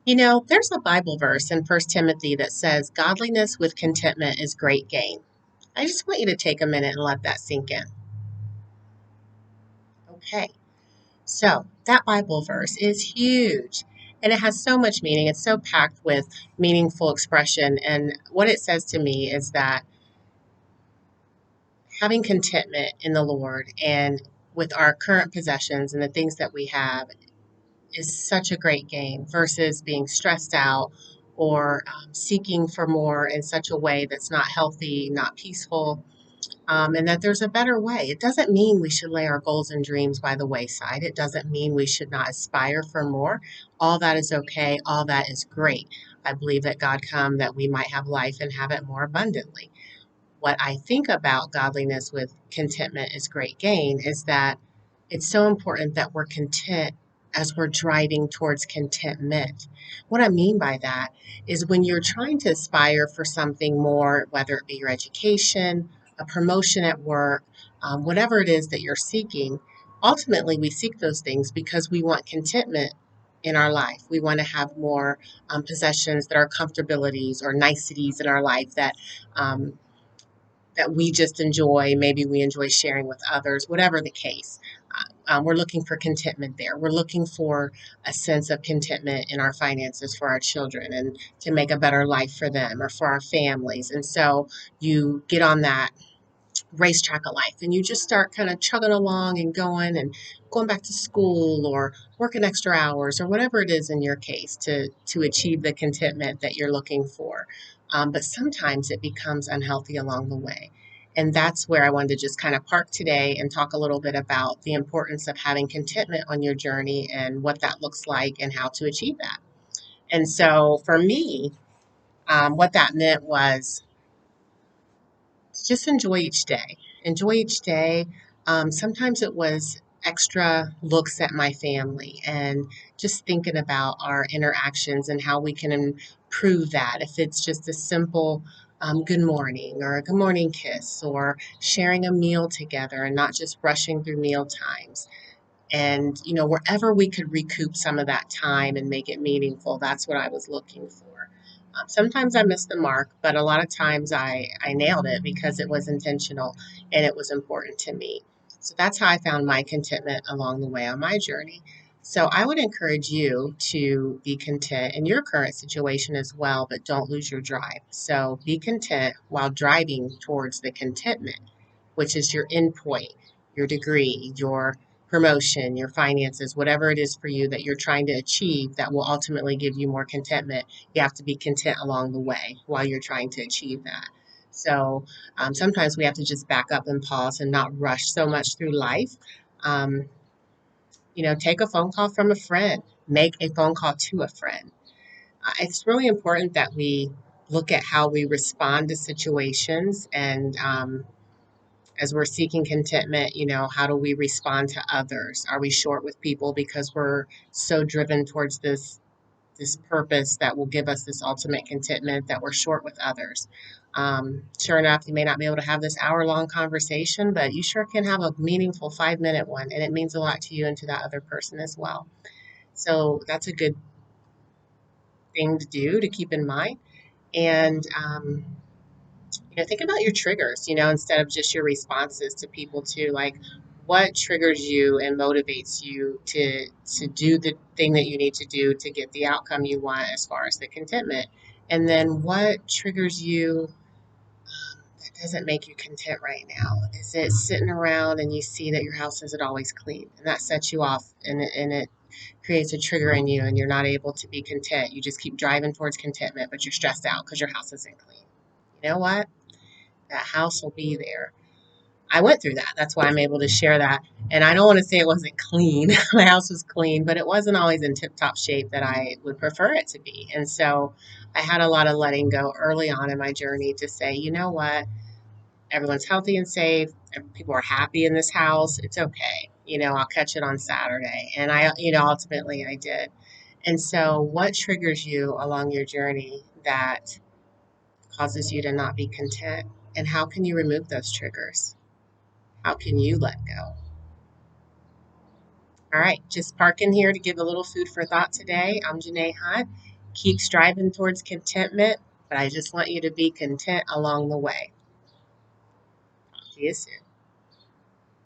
There's a Bible verse in First Timothy that says, Godliness with contentment is great gain. I just want you to take a minute and let that sink in. Okay, so that Bible verse is huge and it has so much meaning. It's so packed with meaningful expression. And what it says to me is that having contentment in the Lord and with our current possessions and the things that we have is such a great gain versus being stressed out or seeking for more in such a way that's not healthy, not peaceful, and that there's a better way. It doesn't mean we should lay our goals and dreams by the wayside. It doesn't mean we should not aspire for more. All that is okay. All that is great. I believe that God come that we might have life and have it more abundantly. What I think about godliness with contentment is great gain is that it's so important that we're content as we're driving towards contentment. What I mean by that is when you're trying to aspire for something more, whether it be your education, a promotion at work, whatever it is that you're seeking, ultimately we seek those things because we want contentment in our life. We want to have more possessions that are comfortabilities or niceties in our life that we just enjoy. Maybe we enjoy sharing with others, whatever the case. We're looking for contentment there. We're looking for a sense of contentment in our finances for our children and to make a better life for them or for our families. And so you get on that racetrack of life and you just start kind of chugging along and going back to school or working extra hours or whatever it is in your case to achieve the contentment that you're looking for. But sometimes it becomes unhealthy along the way. And that's where I wanted to just kind of park today and talk a little bit about the importance of having contentment on your journey and what that looks like and how to achieve that. And so for me, what that meant was just enjoy each day. Enjoy each day. Sometimes it was extra looks at my family and just thinking about our interactions and how we can improve that. If it's just a simple good morning or a good morning kiss or sharing a meal together and not just rushing through meal times. And, wherever we could recoup some of that time and make it meaningful, that's what I was looking for. Sometimes I missed the mark, but a lot of times I nailed it because it was intentional and it was important to me. So that's how I found my contentment along the way on my journey. So I would encourage you to be content in your current situation as well, but don't lose your drive. So be content while driving towards the contentment, which is your endpoint, your degree, your promotion, your finances, whatever it is for you that you're trying to achieve that will ultimately give you more contentment. You have to be content along the way while you're trying to achieve that. So sometimes we have to just back up and pause and not rush so much through life. Um, take a phone call from a friend, make a phone call to a friend. It's really important that we look at how we respond to situations and as we're seeking contentment, how do we respond to others? Are we short with people because we're so driven towards this purpose that will give us this ultimate contentment that we're short with others? Sure enough, you may not be able to have this hour-long conversation, but you sure can have a meaningful 5-minute one, and it means a lot to you and to that other person as well. So that's a good thing to do to keep in mind. And think about your triggers, instead of just your responses to people too. Like, what triggers you and motivates you to do the thing that you need to do to get the outcome you want as far as the contentment? And then what triggers you that doesn't make you content right now? Is it sitting around and you see that your house isn't always clean and that sets you off and it creates a trigger in you and you're not able to be content? You just keep driving towards contentment, but you're stressed out because your house isn't clean. You know what? That house will be there. I went through that. That's why I'm able to share that. And I don't want to say it wasn't clean. My house was clean, but it wasn't always in tip top shape that I would prefer it to be. And so I had a lot of letting go early on in my journey to say, you know what? Everyone's healthy and safe. People are happy in this house. It's okay. I'll catch it on Saturday. And ultimately I did. And so what triggers you along your journey that causes you to not be content? And how can you remove those triggers? How can you let go? All right, just parking here to give a little food for thought today. I'm Janae Hunt. Keep striving towards contentment, but I just want you to be content along the way. See you soon.